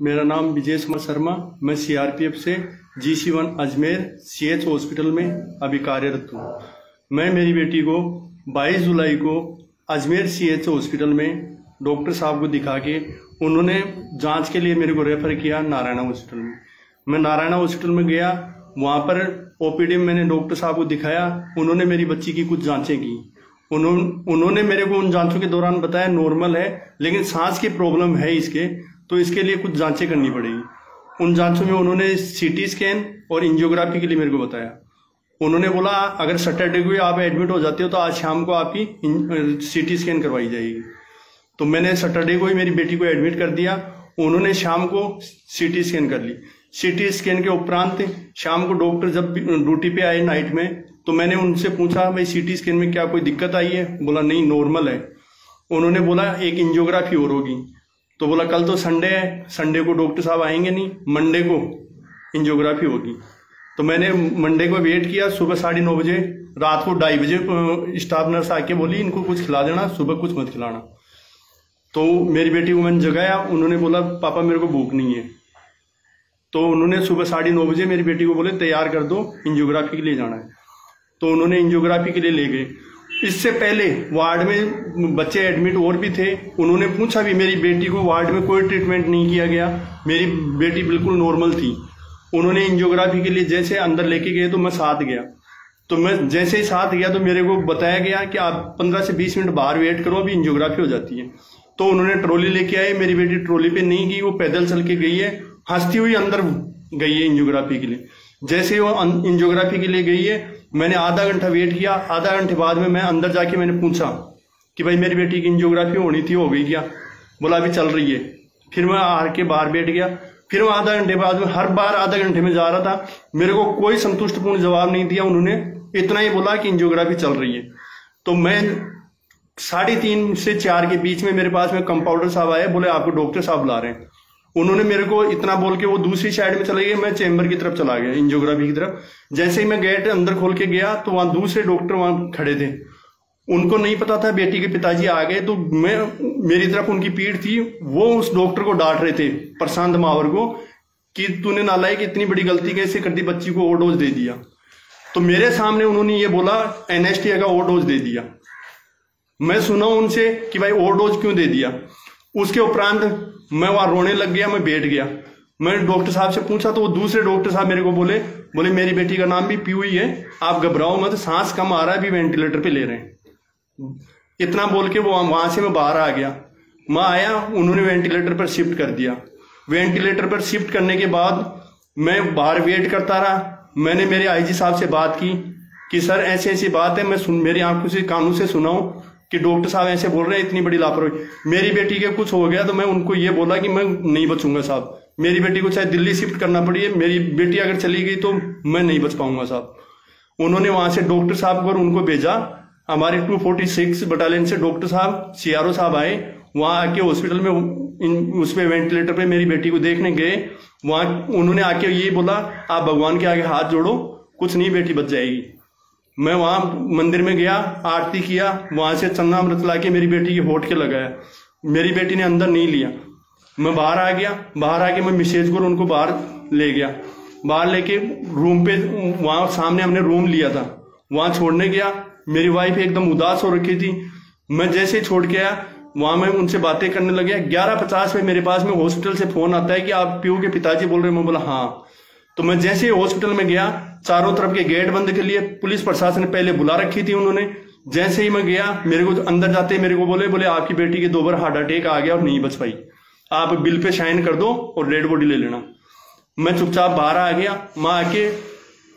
मेरा नाम विजय कुमार शर्मा, मैं सीआरपीएफ से GC1 अजमेर CH हॉस्पिटल में अभी कार्यरत हूँ। मैं मेरी बेटी को 22 जुलाई को अजमेर CH हॉस्पिटल में डॉक्टर साहब को दिखा के उन्होंने जांच के लिए मेरे को रेफर किया नारायणा हॉस्पिटल में। मैं नारायणा हॉस्पिटल में गया, वहाँ पर OPD में मैंने डॉक्टर साहब को दिखाया। उन्होंने मेरी बच्ची की कुछ जाँचें की। उन्होंने मेरे को उन जांचों के दौरान बताया नॉर्मल है, लेकिन सांस की प्रॉब्लम है इसके, तो इसके लिए कुछ जांचें करनी पड़ेगी। उन जांचों में उन्होंने CT स्कैन और एंजियोग्राफी के लिए मेरे को बताया। उन्होंने बोला अगर सैटरडे को आप एडमिट हो जाते हो तो आज शाम को आपकी CT स्कैन करवाई जाएगी। तो मैंने सैटरडे को ही मेरी बेटी को एडमिट कर दिया। उन्होंने शाम को CT स्कैन कर ली। CT स्कैन के उपरांत शाम को डॉक्टर जब ड्यूटी पे आए नाइट में, तो मैंने उनसे पूछा भाई CT स्कैन में क्या कोई दिक्कत आई है? बोला नहीं, नॉर्मल है। उन्होंने बोला एक एंजियोग्राफी और होगी। तो बोला कल तो संडे है, संडे को डॉक्टर साहब आएंगे नहीं, मंडे को एंजियोग्राफी होगी। तो मैंने मंडे को वेट किया। सुबह 9:30 बजे, रात को 2:30 बजे स्टाफ नर्स आके बोली इनको कुछ खिला देना, सुबह कुछ मत खिलाना। तो मेरी बेटी को मैंने जगाया। उन्होंने बोला पापा मेरे को भूख नहीं है। तो उन्होंने सुबह 9:30 बजे मेरी बेटी को बोले तैयार कर दो, एंजियोग्राफी के लिए जाना है। तो उन्होंने एंजियोग्राफी के लिए ले गए। इससे पहले वार्ड में बच्चे एडमिट और भी थे। उन्होंने पूछा भी, मेरी बेटी को वार्ड में कोई ट्रीटमेंट नहीं किया गया, मेरी बेटी बिल्कुल नॉर्मल थी। उन्होंने एंजियोग्राफी के लिए जैसे अंदर लेके गए तो मैं साथ गया। तो मैं जैसे ही साथ गया तो मेरे को बताया गया कि आप 15 से 20 मिनट बाहर वेट करो, अभी एंजियोग्राफी हो जाती है। तो उन्होंने ट्रॉली लेके आए। मेरी बेटी ट्रॉली पे नहीं गई, वो पैदल चल के गई है, हंसती हुई अंदर गई है एंजियोग्राफी के लिए। जैसे वो एंजियोग्राफी के लिए गई है, मैंने आधा घंटा वेट किया। आधा घंटे बाद में मैं अंदर जाके मैंने पूछा कि भाई मेरी बेटी की एंजियोग्राफी होनी थी, हो गई क्या? बोला अभी चल रही है। फिर मैं आर के बाहर बैठ गया। फिर मैं आधा घंटे बाद में, हर बार आधा घंटे में जा रहा था, मेरे को कोई संतुष्टपूर्ण जवाब नहीं दिया। उन्होंने इतना ही बोला कि एंजियोग्राफी चल रही है। तो मैं 3:30 से 4 के बीच में मेरे पास में कंपाउंडर साहब आए, बोले आपको डॉक्टर साहब बुला रहे हैं। उन्होंने मेरे को इतना बोल के वो दूसरी साइड में चले गए। मैं चेंबर की तरफ चला गया, एंजियोग्राफी की तरफ। जैसे ही मैं गेट अंदर खोल के गया तो वहां दूसरे डॉक्टर वहां खड़े थे। उनको नहीं पता था बेटी के पिताजी आ गए, तो मेरी तरफ उनकी पीठ थी। वो उस डॉक्टर को डांट रहे थे, प्रशांत मावर को, कि तूने नालायक इतनी बड़ी गलती कैसे कर दी, बच्ची को ओवरडोज दे दिया। तो मेरे सामने उन्होंने ये बोला एनेस्थीसिया का ओवरडोज दे दिया। मैं सुना उनसे कि भाई ओवरडोज क्यों दे दिया। उसके उपरांत मैं वहां रोने लग गया, मैं बैठ गया। मैंने डॉक्टर साहब से पूछा तो वो दूसरे डॉक्टर साहब मेरे को बोले मेरी बेटी का नाम भी पीयू ही है, आप घबराओ मत, सांस कम आ रहा है, अभी वेंटिलेटर पे ले रहे हैं। इतना बोल के वो वहां से मैं बाहर आ गया। मैं आया, उन्होंने वेंटिलेटर पर शिफ्ट कर दिया। वेंटिलेटर पर शिफ्ट करने के बाद मैं बाहर वेट करता रहा। मैंने मेरे IG साहब से बात की कि सर ऐसी ऐसी बात है, मैं मेरी आंखों से कानों से सुना हूं कि डॉक्टर साहब ऐसे बोल रहे हैं, इतनी बड़ी लापरवाही। मेरी बेटी के कुछ हो गया तो मैं उनको ये बोला कि मैं नहीं बचूंगा साहब। मेरी बेटी को चाहे दिल्ली शिफ्ट करना पड़ी है, मेरी बेटी अगर चली गई तो मैं नहीं बच पाऊंगा साहब। उन्होंने वहां से डॉक्टर साहब को उनको भेजा। हमारे 246 बटालियन से डॉक्टर साहब, CRO साहब आए। वहां आके हॉस्पिटल में उसमें वेंटिलेटर पे मेरी बेटी को देखने गए। वहां उन्होंने आके ये बोला आप भगवान के आगे हाथ जोड़ो, कुछ नहीं, बेटी बच जाएगी। मैं वहां मंदिर में गया, आरती किया, वहां से चन्नामृत लाके मेरी बेटी के होठ के लगाया। मेरी बेटी ने अंदर नहीं लिया। मैं बाहर आ गया। बाहर आके मैं मैसेज कर उनको बाहर ले गया। बाहर लेके रूम पे, वहां सामने हमने रूम लिया था, वहां छोड़ने गया। मेरी वाइफ एकदम उदास हो रखी थी। मैं जैसे ही छोड़ के आया, वहां मैं उनसे बातें करने लग गया। 11:50 में मेरे पास में हॉस्पिटल से फोन आता है कि आप पीयू के पिताजी बोल रहे हैं। मैं बोला हाँ। तो मैं जैसे ही हॉस्पिटल में गया, चारों तरफ के गेट बंद के लिए पुलिस प्रशासन ने पहले बुला रखी थी उन्होंने। जैसे ही मैं गया, मेरे को अंदर जाते ही मेरे को बोले आपकी बेटी के 2 बार हार्ट अटैक आ गया और नहीं बच पाई, आप बिल पे साइन कर दो और डेड बॉडी ले लेना। मैं चुपचाप बाहर आ गया। मैं आके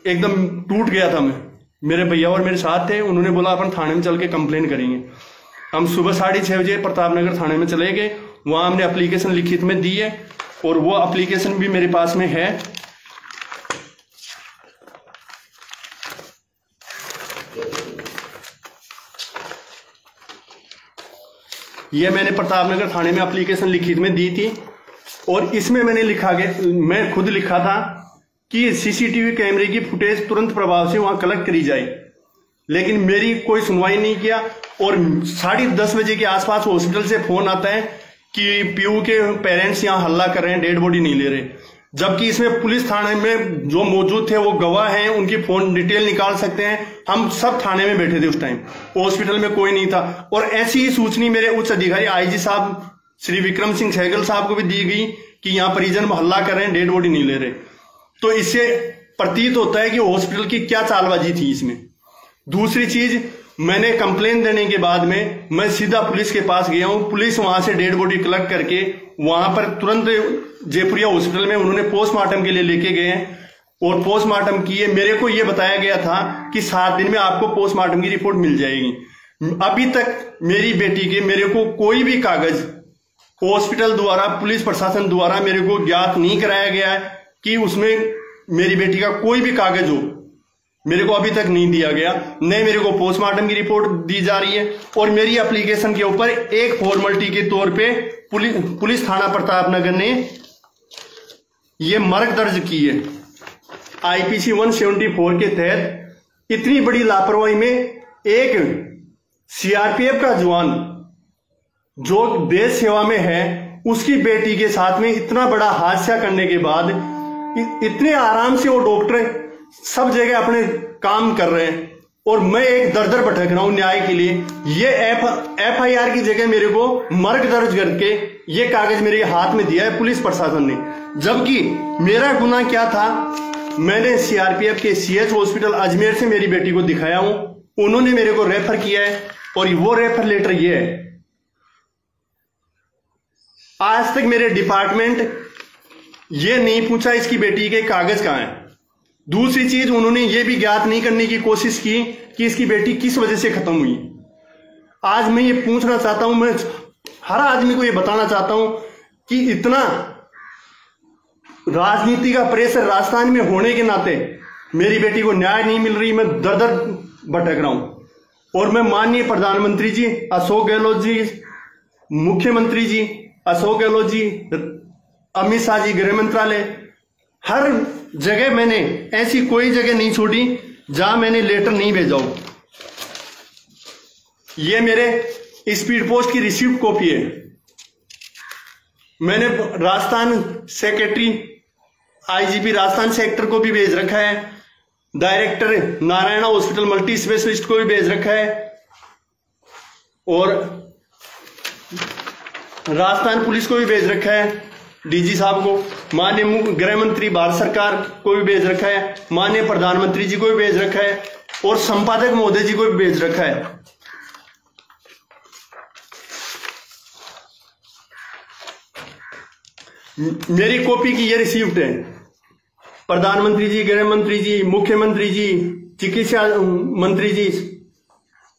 एकदम टूट गया था। मैं, मेरे भैया और मेरे साथ थे। उन्होंने बोला अपन थाने में चल के कंप्लेन करेंगे। हम सुबह 6:30 बजे प्रतापनगर थाने में चले गए। वहां हमने एप्लीकेशन लिखित में दी है और वो एप्लीकेशन भी मेरे पास में है। ये मैंने प्रतापनगर थाने में एप्लीकेशन लिखित में दी थी और इसमें मैंने मैं खुद लिखा था कि CCTV कैमरे की फुटेज तुरंत प्रभाव से वहां कलेक्ट करी जाए। लेकिन मेरी कोई सुनवाई नहीं किया और 10:30 बजे के आसपास हॉस्पिटल से फोन आता है कि पीयू के पेरेंट्स यहाँ हल्ला कर रहे हैं, डेड बॉडी नहीं ले रहे, जबकि इसमें पुलिस थाने में जो मौजूद थे वो गवाह हैं, उनकी फोन डिटेल निकाल सकते हैं। हम सब थाने में बैठे थे उस टाइम, हॉस्पिटल में कोई नहीं था। और ऐसी ही सूचना मेरे उच्च अधिकारी आईजी साहब श्री विक्रम सिंह सहगल साहब को भी दी गई कि यहाँ परिजन हल्ला कर रहे हैं, डेड बॉडी नहीं ले रहे। तो इससे प्रतीत होता है कि हॉस्पिटल की क्या चालबाजी थी इसमें। दूसरी चीज, मैंने कंप्लेन देने के बाद में मैं सीधा पुलिस के पास गया हूं। पुलिस वहां से डेड बॉडी कलेक्ट करके वहां पर तुरंत जयपुरिया हॉस्पिटल में उन्होंने पोस्टमार्टम के लिए लेके गए हैं और पोस्टमार्टम किए। मेरे को यह बताया गया था कि 7 दिन में आपको पोस्टमार्टम की रिपोर्ट मिल जाएगी। अभी तक मेरी बेटी के मेरे को कोई भी कागज हॉस्पिटल द्वारा, पुलिस प्रशासन द्वारा मेरे को ज्ञात नहीं कराया गया है कि उसमें मेरी बेटी का कोई भी कागज हो, मेरे को अभी तक नहीं दिया गया। न मेरे को पोस्टमार्टम की रिपोर्ट दी जा रही है और मेरी एप्लीकेशन के ऊपर एक फॉर्मेलिटी के तौर पे पुलिस थाना प्रतापनगर ने ये मर्ग दर्ज की है आईपीसी 174 के तहत। इतनी बड़ी लापरवाही में एक सीआरपीएफ का जवान जो देश सेवा में है, उसकी बेटी के साथ में इतना बड़ा हादसा करने के बाद इतने आराम से वो डॉक्टर सब जगह अपने काम कर रहे हैं और मैं एक दर भटक रहा हूं न्याय के लिए। ये एफआईआर की जगह मेरे को मर्ग दर्ज करके ये कागज मेरे हाथ में दिया है पुलिस प्रशासन ने। जबकि मेरा गुनाह क्या था, मैंने सीआरपीएफ के सीएच हॉस्पिटल अजमेर से मेरी बेटी को दिखाया हूं, उन्होंने मेरे को रेफर किया है और वो रेफर लेटर ये है। आज तक मेरे डिपार्टमेंट ये नहीं पूछा इसकी बेटी के कागज कहां है। दूसरी चीज, उन्होंने ये भी ज्ञात नहीं करने की कोशिश की कि इसकी बेटी किस वजह से खत्म हुई। आज मैं ये पूछना चाहता हूं, मैं हर आदमी को ये बताना चाहता हूं कि इतना राजनीति का प्रेशर राजस्थान में होने के नाते मेरी बेटी को न्याय नहीं मिल रही, मैं दर दर भटक रहा हूं। और मैं माननीय प्रधानमंत्री जी अशोक गहलोत जी, मुख्यमंत्री जी अशोक गहलोत जी, अमित शाह जी गृह मंत्रालय, हर जगह मैंने ऐसी कोई जगह नहीं छोड़ी जहां मैंने लेटर नहीं भेजा हो। ये मेरे स्पीड पोस्ट की रिसीव्ड कॉपी है। मैंने Rajasthan secretary IGP Rajasthan sector को भी भेज रखा है, director Narayana hospital multi specialist को भी भेज रखा है और राजस्थान पुलिस को भी भेज रखा है, डीजी साहब को, माननीय गृह मंत्री भारत सरकार को भी भेज रखा है, माननीय प्रधानमंत्री जी को भी भेज रखा है और संपादक महोदय जी को भी भेज रखा है। मेरी कॉपी की ये रिसीव्ड है। प्रधानमंत्री जी, गृह मंत्री जी, मुख्यमंत्री जी, चिकित्सा मंत्री जी,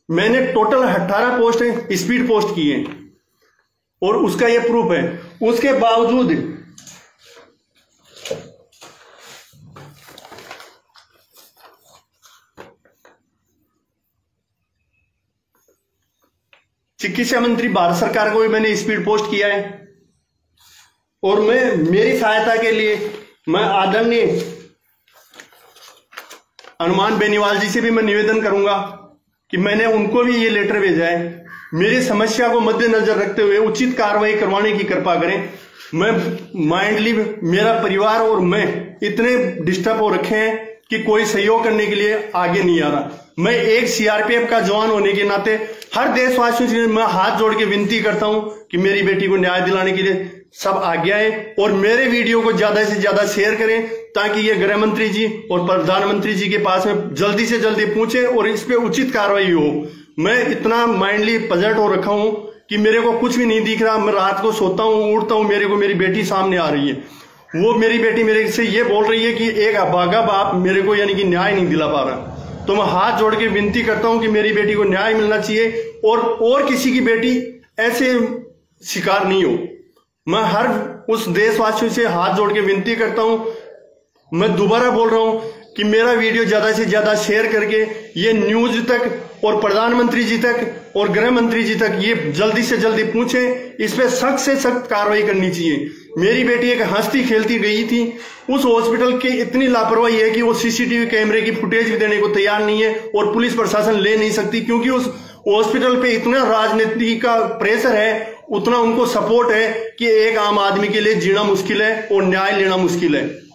मैंने टोटल 18 पोस्ट स्पीड पोस्ट की है और उसका ये प्रूफ है। उसके बावजूद चिकित्सा मंत्री भारत सरकार को भी मैंने स्पीड पोस्ट किया है और मेरी सहायता के लिए मैं आदरणीय हनुमान बेनीवाल जी से भी मैं निवेदन करूंगा कि मैंने उनको भी ये लेटर भेजा है। मेरी समस्या को मद्देनजर रखते हुए उचित कार्रवाई करवाने की कृपा करें। मैं माइंडली, मेरा परिवार और मैं इतने डिस्टर्ब हो रखे हैं कि कोई सहयोग करने के लिए आगे नहीं आ रहा। मैं एक सीआरपीएफ का जवान होने के नाते हर देशवासियों से मैं हाथ जोड़ के विनती करता हूं कि मेरी बेटी को न्याय दिलाने के लिए सब आगे आए और मेरे वीडियो को ज्यादा से ज्यादा शेयर करें ताकि ये गृह मंत्री जी और प्रधानमंत्री जी के पास में जल्दी से जल्दी पहुंचे और इस पे उचित कार्रवाई हो। मैं इतना माइंडली पजट हो रखा हूं कि मेरे को कुछ भी नहीं दिख रहा। मैं रात को सोता हूं, उठता हूं, मेरे को मेरी बेटी सामने आ रही है। वो मेरी बेटी मेरे से ये बोल रही है कि एक अभागा बाप मेरे को यानी कि न्याय नहीं दिला पा रहा। तो मैं हाथ जोड़ के विनती करता हूं कि मेरी बेटी को न्याय मिलना चाहिए और किसी की बेटी ऐसे शिकार नहीं हो। मैं हर उस देशवासियों से हाथ जोड़ के विनती करता हूं। मैं दोबारा बोल रहा हूं कि मेरा वीडियो ज्यादा से ज्यादा शेयर करके ये न्यूज तक और प्रधानमंत्री जी तक और गृह मंत्री जी तक ये जल्दी से जल्दी पूछे। इस पे सख्त से सख्त कार्रवाई करनी चाहिए। मेरी बेटी एक हंसती खेलती गई थी, उस हॉस्पिटल की इतनी लापरवाही है कि वो सीसीटीवी कैमरे की फुटेज भी देने को तैयार नहीं है और पुलिस प्रशासन ले नहीं सकती क्योंकि उस हॉस्पिटल पे इतना राजनीति का प्रेशर है उतना उनको सपोर्ट है कि एक आम आदमी के लिए जीना मुश्किल है और न्याय लेना मुश्किल है।